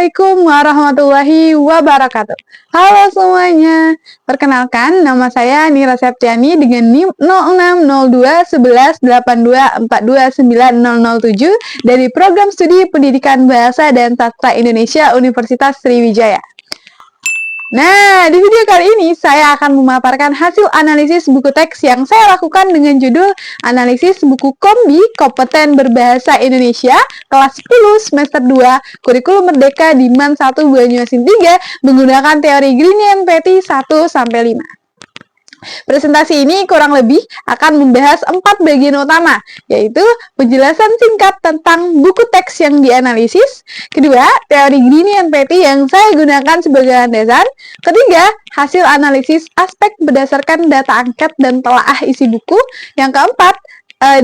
Assalamualaikum warahmatullahi wabarakatuh. Halo semuanya, perkenalkan nama saya Nira Septiani dengan NIM 06021182429007 dari Program Studi Pendidikan Bahasa dan Sastra Indonesia Universitas Sriwijaya. Nah, di video kali ini saya akan memaparkan hasil analisis buku teks yang saya lakukan dengan judul Analisis Buku Kombi Kompeten Berbahasa Indonesia Kelas 10 Semester 2 Kurikulum Merdeka di MAN 1 Banyuasin 3 menggunakan teori Greene Petty 1-5. Presentasi ini kurang lebih akan membahas 4 bagian utama, yaitu penjelasan singkat tentang buku teks yang dianalisis, kedua, teori Greene Petty yang saya gunakan sebagai landasan, ketiga, hasil analisis aspek berdasarkan data angket dan telaah isi buku, yang keempat,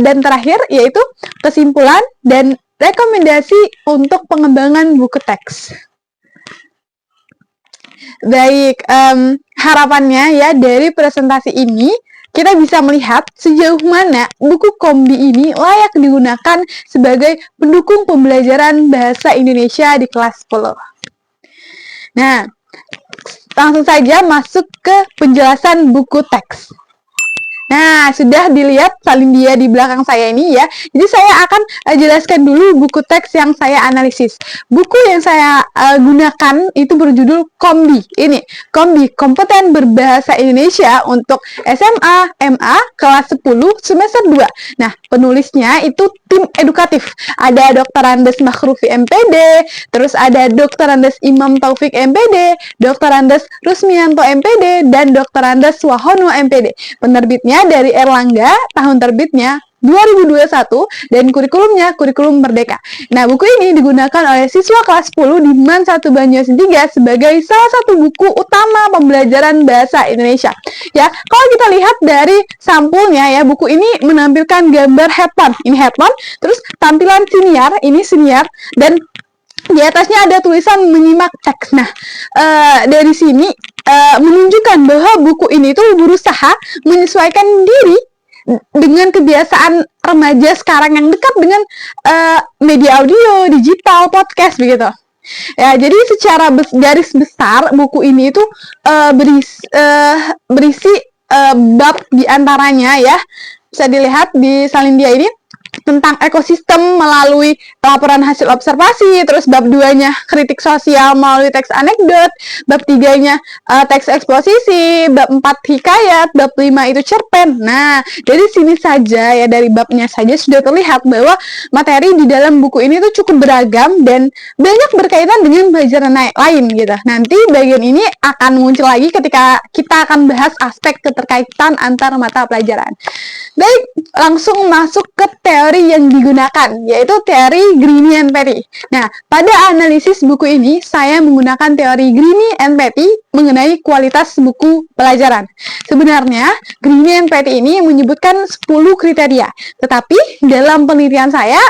dan terakhir, yaitu kesimpulan dan rekomendasi untuk pengembangan buku teks. Baik, harapannya ya dari presentasi ini kita bisa melihat sejauh mana buku kombi ini layak digunakan sebagai pendukung pembelajaran bahasa Indonesia di kelas 10. Nah, langsung saja masuk ke penjelasan buku teks. Nah, sudah dilihat salindia di belakang saya ini ya. Jadi saya akan jelaskan dulu buku teks yang saya analisis. Buku yang saya gunakan itu berjudul Kombi. Ini, Kombi Kompeten Berbahasa Indonesia untuk SMA, MA, kelas 10, semester 2. Nah, penulisnya itu tim edukatif. Ada Dr. Andes Makhrufi MPD, terus ada Dr. Andes Imam Taufik MPD, Dr. Andes Rusmianto MPD, dan Dr. Andes Wahono MPD. Penerbitnya dari Erlangga, tahun terbitnya 2021, dan kurikulumnya kurikulum Merdeka. Nah, buku ini digunakan oleh siswa kelas 10 di MAN 1 Banyuasin 3 sebagai salah satu buku utama pembelajaran bahasa Indonesia. Ya, kalau kita lihat dari sampulnya ya, buku ini menampilkan gambar headphone. Ini headphone, terus tampilan siniar, ini siniar, dan di atasnya ada tulisan menyimak teks. Nah, dari sini menunjukkan bahwa buku ini tuh berusaha menyesuaikan diri dengan kebiasaan remaja sekarang yang dekat dengan media audio, digital, podcast begitu. Ya, jadi secara garis besar buku ini itu berisi bab diantaranya ya, bisa dilihat di salindia ini tentang ekosistem melalui laporan hasil observasi, terus bab 2-nya kritik sosial melalui teks anekdot, bab 3-nya teks eksposisi, bab 4 hikayat, bab 5 itu cerpen. Nah, dari sini saja ya, dari babnya saja sudah terlihat bahwa materi di dalam buku ini tuh cukup beragam dan banyak berkaitan dengan pelajaran lain gitu. Nanti bagian ini akan muncul lagi ketika kita akan bahas aspek keterkaitan antar mata pelajaran. Baik, langsung masuk ke teori yang digunakan, yaitu teori Greene Petty. Nah, pada analisis buku ini, saya menggunakan teori Greene Petty mengenai kualitas buku pelajaran. Sebenarnya, Greene Petty ini menyebutkan 10 kriteria, tetapi dalam penelitian saya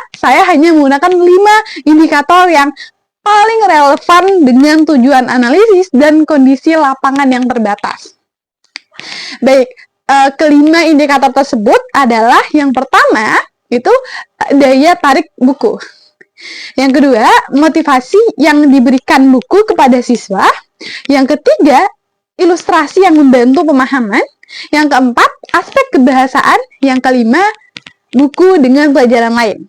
hanya menggunakan 5 indikator yang paling relevan dengan tujuan analisis dan kondisi lapangan yang terbatas. Baik, kelima indikator tersebut adalah yang pertama itu daya tarik buku. Yang kedua, motivasi yang diberikan buku kepada siswa. Yang ketiga, ilustrasi yang membantu pemahaman. Yang keempat, aspek kebahasaan. Yang kelima, buku dengan pelajaran lain.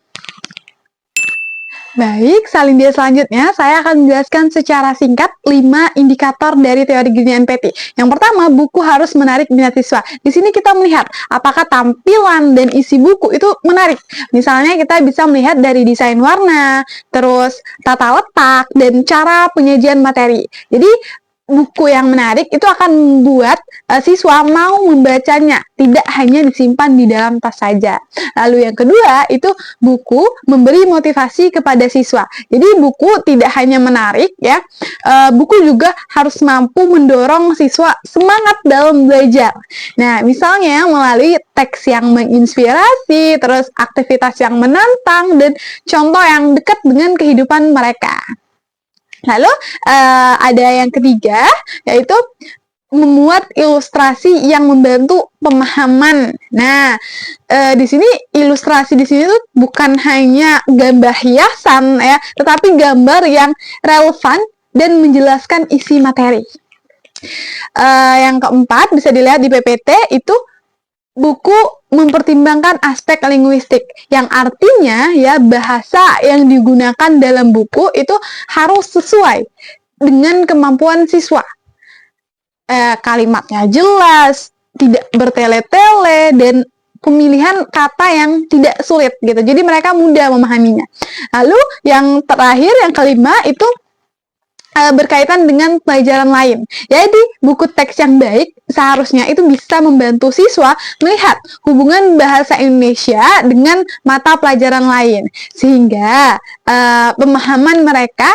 Baik, salindia selanjutnya saya akan menjelaskan secara singkat 5 indikator dari teori Greene Petty. Yang pertama, buku harus menarik minat siswa. Di sini kita melihat apakah tampilan dan isi buku itu menarik. Misalnya kita bisa melihat dari desain warna, terus tata letak, dan cara penyajian materi. Jadi buku yang menarik itu akan membuat siswa mau membacanya, tidak hanya disimpan di dalam tas saja. Lalu yang kedua, itu buku memberi motivasi kepada siswa. Jadi buku tidak hanya menarik ya, buku juga harus mampu mendorong siswa semangat dalam belajar. Nah, misalnya melalui teks yang menginspirasi, terus aktivitas yang menantang, dan contoh yang dekat dengan kehidupan mereka. Lalu ada yang ketiga, yaitu memuat ilustrasi yang membantu pemahaman. Nah, di sini ilustrasi di sini tuh bukan hanya gambar hiasan ya, tetapi gambar yang relevan dan menjelaskan isi materi. Yang keempat bisa dilihat di PPT itu buku mempertimbangkan aspek linguistik, yang artinya ya bahasa yang digunakan dalam buku itu harus sesuai dengan kemampuan siswa. Kalimatnya jelas, tidak bertele-tele, dan pemilihan kata yang tidak sulit gitu. Jadi mereka mudah memahaminya. Lalu yang terakhir, yang kelima itu berkaitan dengan pelajaran lain. Jadi, buku teks yang baik seharusnya itu bisa membantu siswa melihat hubungan bahasa Indonesia dengan mata pelajaran lain, sehingga pemahaman mereka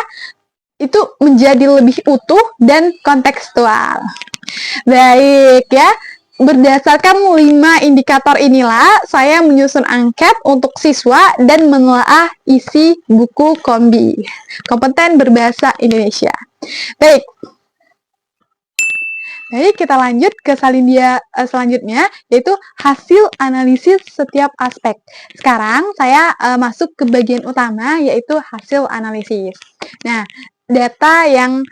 itu menjadi lebih utuh dan kontekstual. Baik ya, berdasarkan 5 indikator inilah saya menyusun angket untuk siswa dan menelaah isi buku Kombi Kompeten Berbahasa Indonesia. Baik, kita lanjut ke salindia selanjutnya, yaitu hasil analisis setiap aspek. Sekarang saya masuk ke bagian utama, yaitu hasil analisis. Nah, data yang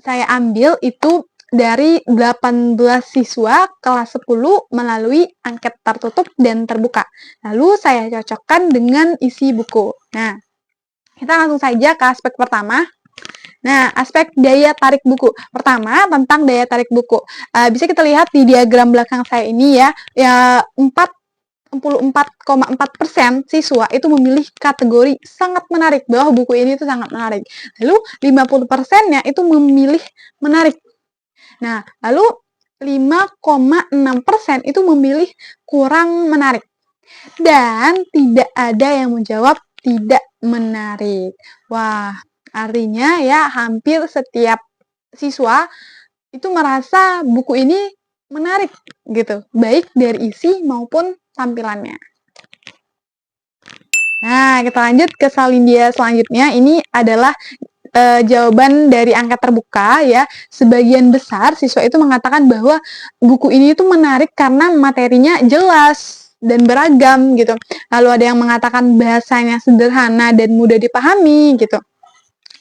saya ambil itu dari 18 siswa kelas 10 melalui angket tertutup dan terbuka. Lalu saya cocokkan dengan isi buku. Nah, kita langsung saja ke aspek pertama. Nah, aspek daya tarik buku. Pertama, tentang daya tarik buku. Bisa kita lihat di diagram belakang saya ini ya, 44,4% siswa itu memilih kategori sangat menarik, bahwa buku ini itu sangat menarik. Lalu 50%-nya itu memilih menarik. Nah, lalu 5,6% itu memilih kurang menarik. Dan tidak ada yang menjawab tidak menarik. Wah, artinya ya hampir setiap siswa itu merasa buku ini menarik gitu, baik dari isi maupun tampilannya. Nah, kita lanjut ke salindia selanjutnya. Ini adalah jawaban dari angket terbuka ya. Sebagian besar siswa itu mengatakan bahwa buku ini itu menarik karena materinya jelas dan beragam gitu. Lalu ada yang mengatakan bahasanya sederhana dan mudah dipahami gitu.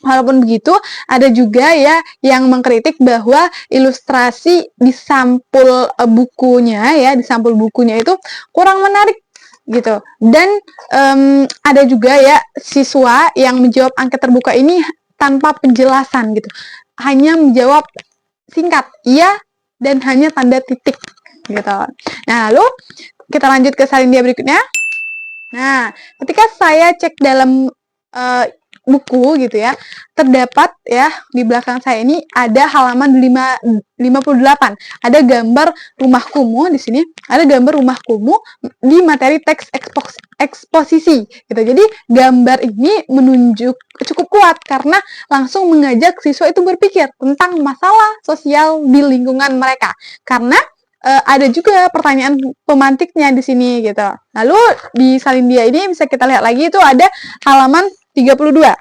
Walaupun begitu, ada juga ya yang mengkritik bahwa ilustrasi di sampul bukunya ya, di sampul bukunya itu kurang menarik gitu. Dan ada juga ya siswa yang menjawab angket terbuka ini tanpa penjelasan gitu, hanya menjawab singkat iya dan hanya tanda titik gitu. Nah, lalu kita lanjut ke salindia berikutnya. Nah, ketika saya cek dalam buku gitu ya, terdapat ya di belakang saya ini ada halaman 58. Ada gambar rumah kumuh di sini, ada gambar rumah kumuh di materi teks eksposisi gitu. Jadi gambar ini menunjuk cukup kuat karena langsung mengajak siswa itu berpikir tentang masalah sosial di lingkungan mereka. Karena ada juga pertanyaan pemantiknya di sini gitu. Lalu di salindia ini bisa kita lihat lagi itu ada halaman 32.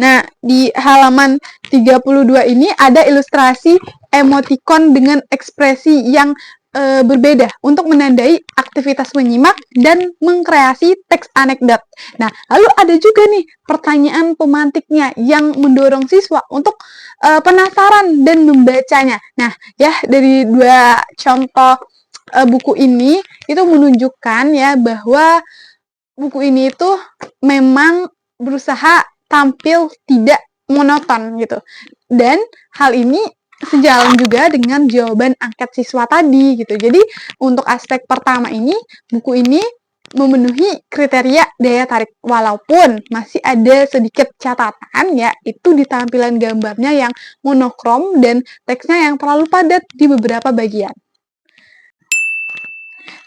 Nah, di halaman 32 ini ada ilustrasi emotikon dengan ekspresi yang berbeda untuk menandai aktivitas menyimak dan mengkreasi teks anekdot. Nah, lalu ada juga nih pertanyaan pemantiknya yang mendorong siswa untuk penasaran dan membacanya. Nah, ya dari 2 contoh buku ini itu menunjukkan ya bahwa buku ini itu memang berusaha tampil tidak monoton gitu. Dan hal ini sejalan juga dengan jawaban angket siswa tadi gitu. Jadi untuk aspek pertama ini, buku ini memenuhi kriteria daya tarik, walaupun masih ada sedikit catatan ya, itu di tampilan gambarnya yang monokrom dan teksnya yang terlalu padat di beberapa bagian.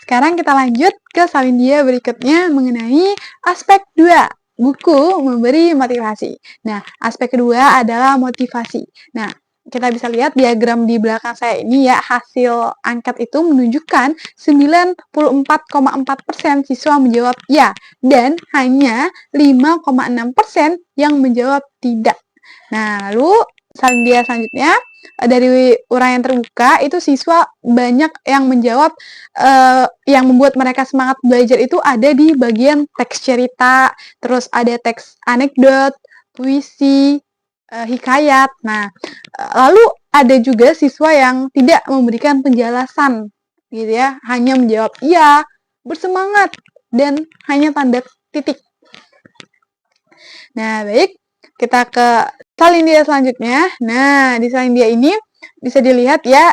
Sekarang kita lanjut ke salindia berikutnya mengenai aspek 2, buku memberi motivasi. Nah, aspek kedua adalah motivasi. Nah, kita bisa lihat diagram di belakang saya ini ya, hasil angket itu menunjukkan 94,4% siswa menjawab ya, dan hanya 5,6% yang menjawab tidak. Nah, lalu salindia selanjutnya, dari uraian terbuka itu siswa banyak yang menjawab, yang membuat mereka semangat belajar itu ada di bagian teks cerita, terus ada teks anekdot, puisi, hikayat. Nah, lalu ada juga siswa yang tidak memberikan penjelasan gitu ya, hanya menjawab iya, bersemangat, dan hanya tanda titik. Nah, baik, kita ke salindia selanjutnya. Nah, di salindia ini bisa dilihat ya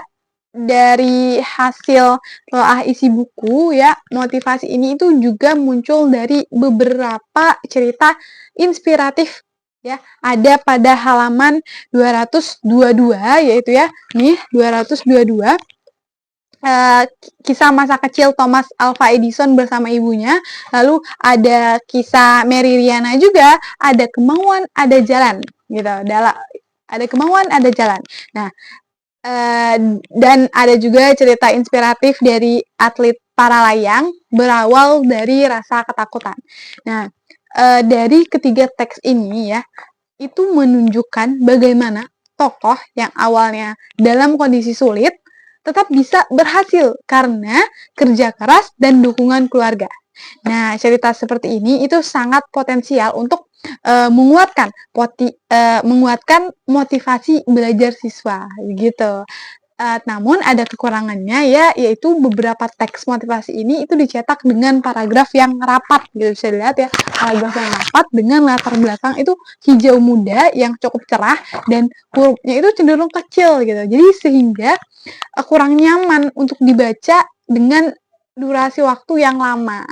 dari hasil telah isi buku ya, motivasi ini itu juga muncul dari beberapa cerita inspiratif ya. Ada pada halaman 222 yaitu ya, nih 222 kisah masa kecil Thomas Alva Edison bersama ibunya. Lalu ada kisah Mary Riana juga, ada kemauan, ada jalan gitu. Ada kemauan, ada jalan. Nah, dan ada juga cerita inspiratif dari atlet para layang berawal dari rasa ketakutan. Nah, dari ketiga teks ini ya, itu menunjukkan bagaimana tokoh yang awalnya dalam kondisi sulit tetap bisa berhasil karena kerja keras dan dukungan keluarga. Nah, cerita seperti ini itu sangat potensial untuk menguatkan motivasi belajar siswa gitu. Namun ada kekurangannya ya, yaitu beberapa teks motivasi ini itu dicetak dengan paragraf yang rapat gitu. Bisa dilihat ya, paragraf yang rapat dengan latar belakang itu hijau muda yang cukup cerah dan hurufnya itu cenderung kecil gitu. Jadi sehingga kurang nyaman untuk dibaca dengan durasi waktu yang lama.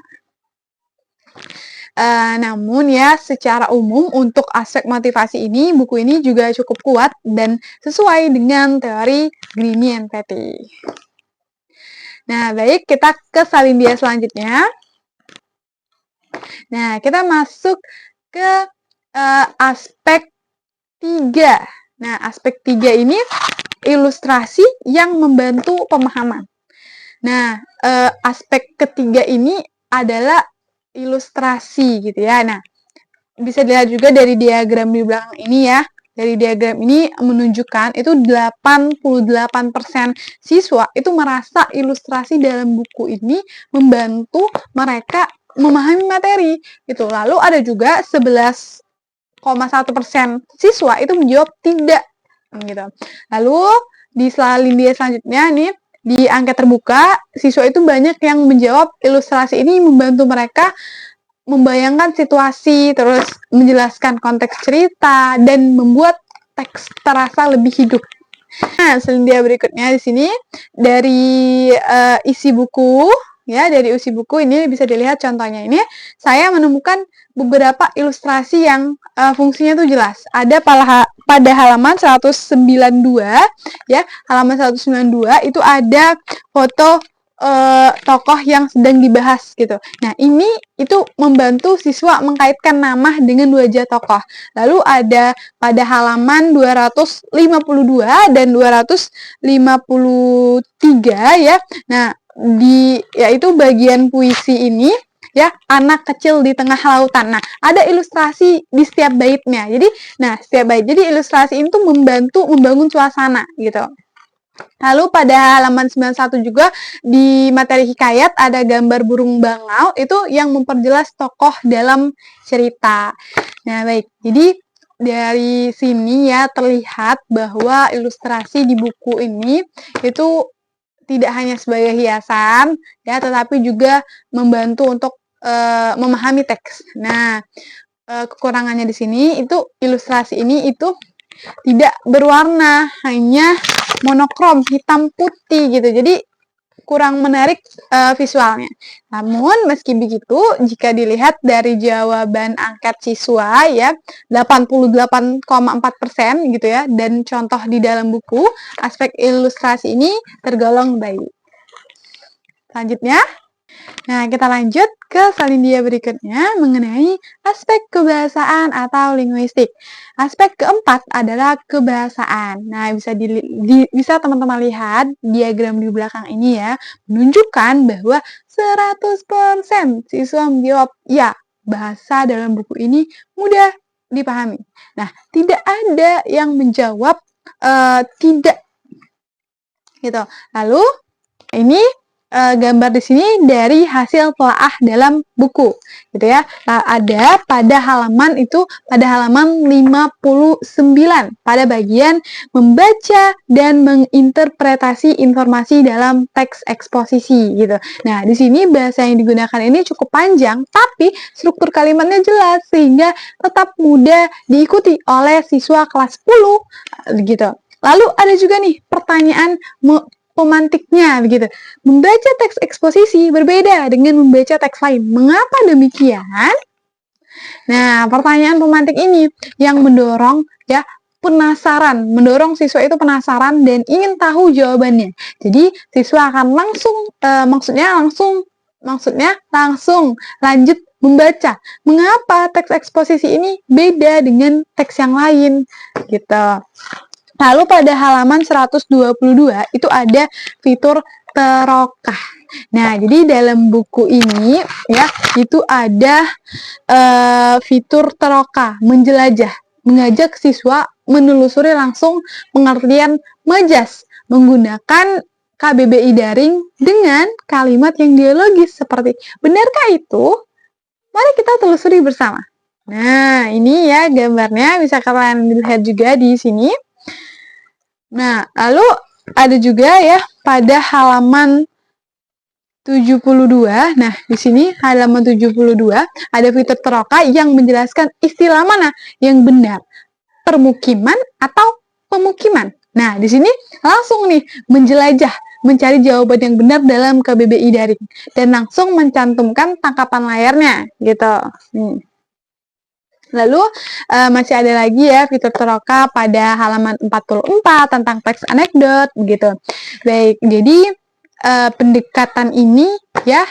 Namun ya, secara umum untuk aspek motivasi ini, buku ini juga cukup kuat dan sesuai dengan teori Greene and Petty. Nah, baik, kita ke salindia selanjutnya. Nah, kita masuk ke aspek 3. Nah, aspek 3 ini ilustrasi yang membantu pemahaman. Nah, aspek ketiga ini adalah ilustrasi gitu ya. Nah, bisa dilihat juga dari diagram di belakang ini ya. Dari diagram ini menunjukkan itu 88% siswa itu merasa ilustrasi dalam buku ini membantu mereka memahami materi gitu. Lalu ada juga 11,1% siswa itu menjawab tidak gitu. Lalu di salindia selanjutnya nih, di angket terbuka, siswa itu banyak yang menjawab ilustrasi ini membantu mereka membayangkan situasi, terus menjelaskan konteks cerita, dan membuat teks terasa lebih hidup. Nah, salindia berikutnya di sini dari isi buku, ya dari isi buku ini bisa dilihat contohnya ini. Saya menemukan beberapa ilustrasi yang fungsinya itu jelas. Ada pada halaman 192, ya halaman 192 itu ada foto tokoh yang sedang dibahas gitu. Nah, ini itu membantu siswa mengkaitkan nama dengan wajah tokoh. Lalu ada pada halaman 252 dan 253 ya. Nah, yaitu bagian puisi ini ya, anak kecil di tengah lautan. Nah, ada ilustrasi di setiap baitnya. Setiap bait. Jadi ilustrasi itu membantu membangun suasana gitu. Lalu pada halaman 91 juga di materi hikayat ada gambar burung bangau itu yang memperjelas tokoh dalam cerita. Nah, baik. Jadi dari sini ya terlihat bahwa ilustrasi di buku ini itu tidak hanya sebagai hiasan ya, tetapi juga membantu untuk memahami teks. Nah, kekurangannya di sini itu ilustrasi ini itu tidak berwarna, hanya monokrom hitam putih gitu. Jadi kurang menarik visualnya. Namun meski begitu, jika dilihat dari jawaban angket siswa ya 88,4% gitu ya, dan contoh di dalam buku, aspek ilustrasi ini tergolong baik. Selanjutnya, nah kita lanjut ke salindia berikutnya mengenai aspek kebahasaan atau linguistik. Aspek keempat adalah kebahasaan. Nah, bisa teman-teman lihat diagram di belakang ini ya, menunjukkan bahwa 100% siswa menjawab ya, bahasa dalam buku ini mudah dipahami. Nah, tidak ada yang menjawab tidak gitu. Lalu ini gambar di sini dari hasil telaah dalam buku, gitu ya. Nah, ada pada halaman 59 pada bagian membaca dan menginterpretasi informasi dalam teks eksposisi, gitu. Nah, di sini bahasa yang digunakan ini cukup panjang, tapi struktur kalimatnya jelas sehingga tetap mudah diikuti oleh siswa kelas 10, gitu. Lalu ada juga nih pertanyaan pemantiknya begitu. Membaca teks eksposisi berbeda dengan membaca teks lain. Mengapa demikian? Nah, pertanyaan pemantik ini yang mendorong mendorong siswa itu penasaran dan ingin tahu jawabannya. Jadi, siswa akan langsung lanjut membaca. Mengapa teks eksposisi ini beda dengan teks yang lain? Gitu. Lalu pada halaman 122 itu ada fitur terokah. Nah, jadi dalam buku ini ya itu ada fitur terokah, menjelajah, mengajak siswa menelusuri langsung pengertian majas menggunakan KBBI daring dengan kalimat yang dialogis seperti benarkah itu? Mari kita telusuri bersama. Nah, ini ya gambarnya bisa kalian lihat juga di sini. Nah, lalu ada juga ya pada halaman 72. Nah, di sini halaman 72 ada fitur teroka yang menjelaskan istilah mana yang benar, permukiman atau pemukiman. Nah, di sini langsung nih menjelajah, mencari jawaban yang benar dalam KBBI daring dan langsung mencantumkan tangkapan layarnya gitu. Lalu masih ada lagi ya fitur teroka pada halaman 44 tentang teks anekdot begitu. Baik, jadi pendekatan ini ya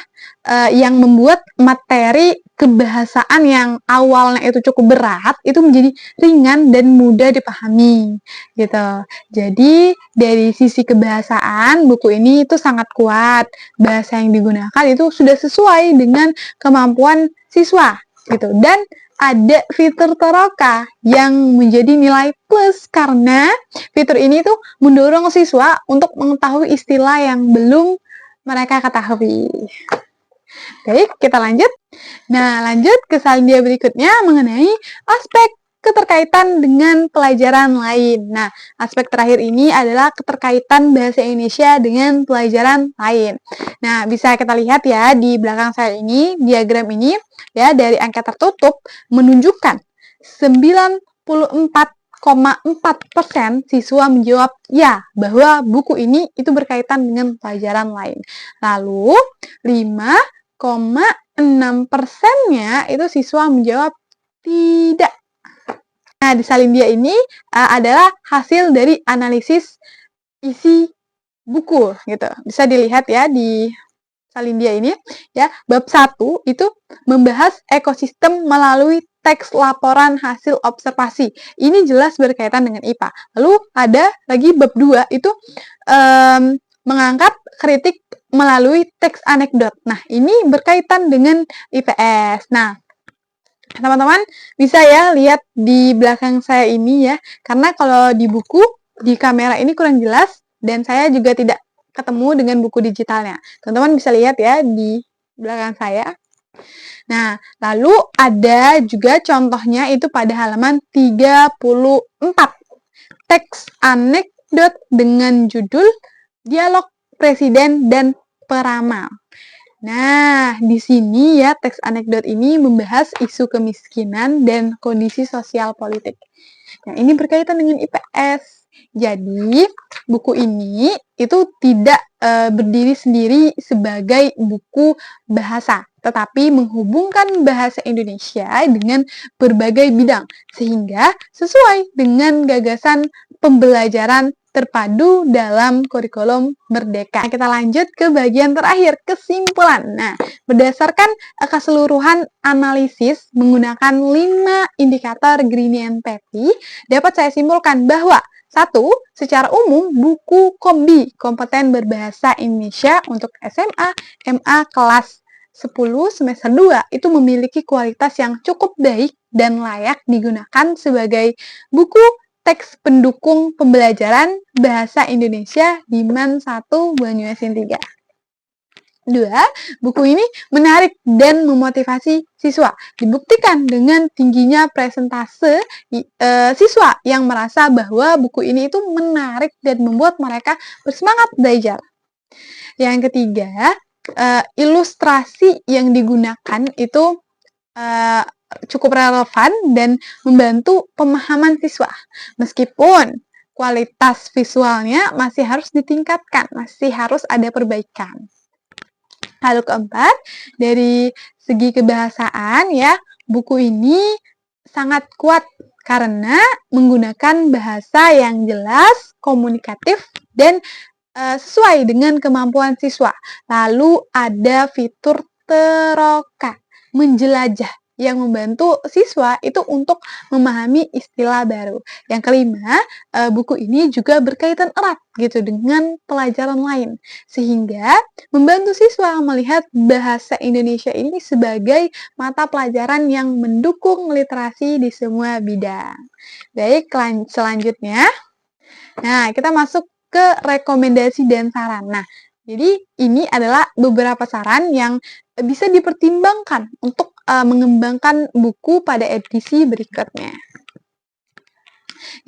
yang membuat materi kebahasaan yang awalnya itu cukup berat itu menjadi ringan dan mudah dipahami gitu. Jadi dari sisi kebahasaan buku ini itu sangat kuat. Bahasa yang digunakan itu sudah sesuai dengan kemampuan siswa gitu. Dan ada fitur teroka yang menjadi nilai plus karena fitur ini tuh mendorong siswa untuk mengetahui istilah yang belum mereka ketahui. Baik, kita lanjut. Nah, lanjut ke salin dia berikutnya mengenai aspek keterkaitan dengan pelajaran lain. Nah, aspek terakhir ini adalah keterkaitan bahasa Indonesia dengan pelajaran lain. Nah, bisa kita lihat ya di belakang saya ini, diagram ini ya dari angka tertutup menunjukkan 94,4% siswa menjawab ya bahwa buku ini itu berkaitan dengan pelajaran lain. Lalu 5,6%-nya itu siswa menjawab tidak. Nah, di salin dia ini adalah hasil dari analisis isi buku gitu. Bisa dilihat ya di salin dia ini ya. Bab 1 itu membahas ekosistem melalui teks laporan hasil observasi. Ini jelas berkaitan dengan IPA. Lalu ada lagi bab 2 itu mengangkat kritik melalui teks anekdot. Nah, ini berkaitan dengan IPS. Nah, teman-teman bisa ya lihat di belakang saya ini ya, karena kalau di buku, di kamera ini kurang jelas, dan saya juga tidak ketemu dengan buku digitalnya. Teman-teman bisa lihat ya di belakang saya. Nah, lalu ada juga contohnya itu pada halaman 34. Teks anekdot dengan judul Dialog Presiden dan Peramal. Nah, di sini ya teks anekdot ini membahas isu kemiskinan dan kondisi sosial politik. Nah, ini berkaitan dengan IPS. Jadi, buku ini itu tidak berdiri sendiri sebagai buku bahasa, tetapi menghubungkan bahasa Indonesia dengan berbagai bidang, sehingga sesuai dengan gagasan pembelajaran terpadu dalam kurikulum Merdeka. Nah, kita lanjut ke bagian terakhir, kesimpulan. Nah, berdasarkan keseluruhan analisis menggunakan 5 indikator Greene and Petty, dapat saya simpulkan bahwa 1. Secara umum, buku Kombi Kompeten Berbahasa Indonesia untuk SMA, MA kelas 10 semester 2 itu memiliki kualitas yang cukup baik dan layak digunakan sebagai buku teks pendukung pembelajaran Bahasa Indonesia di MAN 1 Banyuasin 3. 2. Buku ini menarik dan memotivasi siswa. Dibuktikan dengan tingginya presentase siswa yang merasa bahwa buku ini itu menarik dan membuat mereka bersemangat belajar. Yang ketiga, ilustrasi yang digunakan itu cukup relevan dan membantu pemahaman siswa. Meskipun kualitas visualnya masih harus ditingkatkan, masih harus ada perbaikan. Lalu keempat, dari segi kebahasaan ya, buku ini sangat kuat karena menggunakan bahasa yang jelas, komunikatif, dan sesuai dengan kemampuan siswa. Lalu ada fitur teroka, menjelajah, yang membantu siswa itu untuk memahami istilah baru. Yang kelima, buku ini juga berkaitan erat gitu dengan pelajaran lain, sehingga membantu siswa melihat bahasa Indonesia ini sebagai mata pelajaran yang mendukung literasi di semua bidang. Baik, selanjutnya, nah kita masuk ke rekomendasi dan saran. Nah, jadi ini adalah beberapa saran yang bisa dipertimbangkan untuk mengembangkan buku pada edisi berikutnya.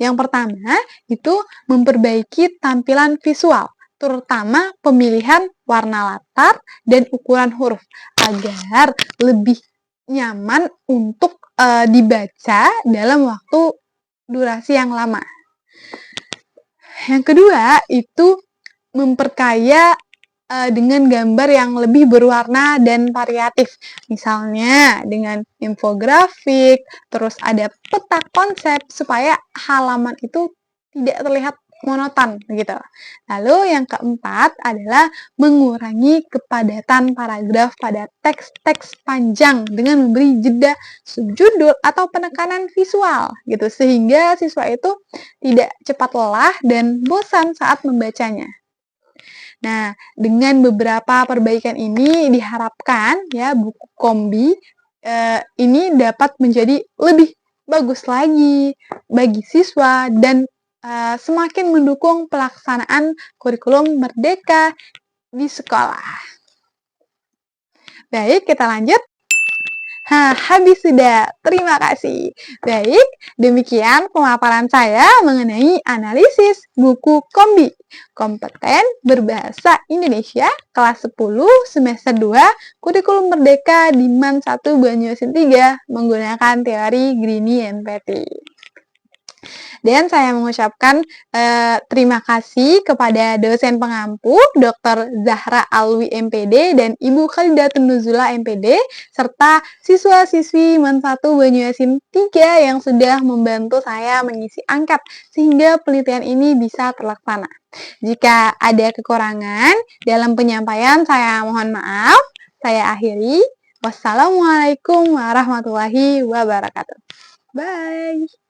Yang pertama, itu memperbaiki tampilan visual, terutama pemilihan warna latar dan ukuran huruf, agar lebih nyaman untuk dibaca dalam waktu durasi yang lama. Yang kedua, itu memperkaya dengan gambar yang lebih berwarna dan variatif. Misalnya dengan infografik, terus ada peta konsep supaya halaman itu tidak terlihat monoton gitu. Lalu yang keempat adalah mengurangi kepadatan paragraf pada teks-teks panjang dengan memberi jeda subjudul atau penekanan visual gitu, sehingga siswa itu tidak cepat lelah dan bosan saat membacanya. Nah, dengan beberapa perbaikan ini diharapkan ya buku Kombi ini dapat menjadi lebih bagus lagi bagi siswa dan semakin mendukung pelaksanaan kurikulum merdeka di sekolah. Baik, kita lanjut. Habis sudah. Terima kasih. Baik, demikian pemaparan saya mengenai analisis buku Kombi, Kompeten Berbahasa Indonesia, kelas 10, semester 2, kurikulum merdeka di MAN 1 Banyuasin 3, menggunakan teori Greene and Petty. Dan saya mengucapkan terima kasih kepada dosen pengampu Dr. Zahra Alwi MPD dan Ibu Khalidatun Nuzula MPD serta siswa-siswi MAN 1 Banyuasin 3 yang sudah membantu saya mengisi angket sehingga penelitian ini bisa terlaksana. Jika ada kekurangan dalam penyampaian, saya mohon maaf. Saya akhiri. Wassalamualaikum warahmatullahi wabarakatuh. Bye.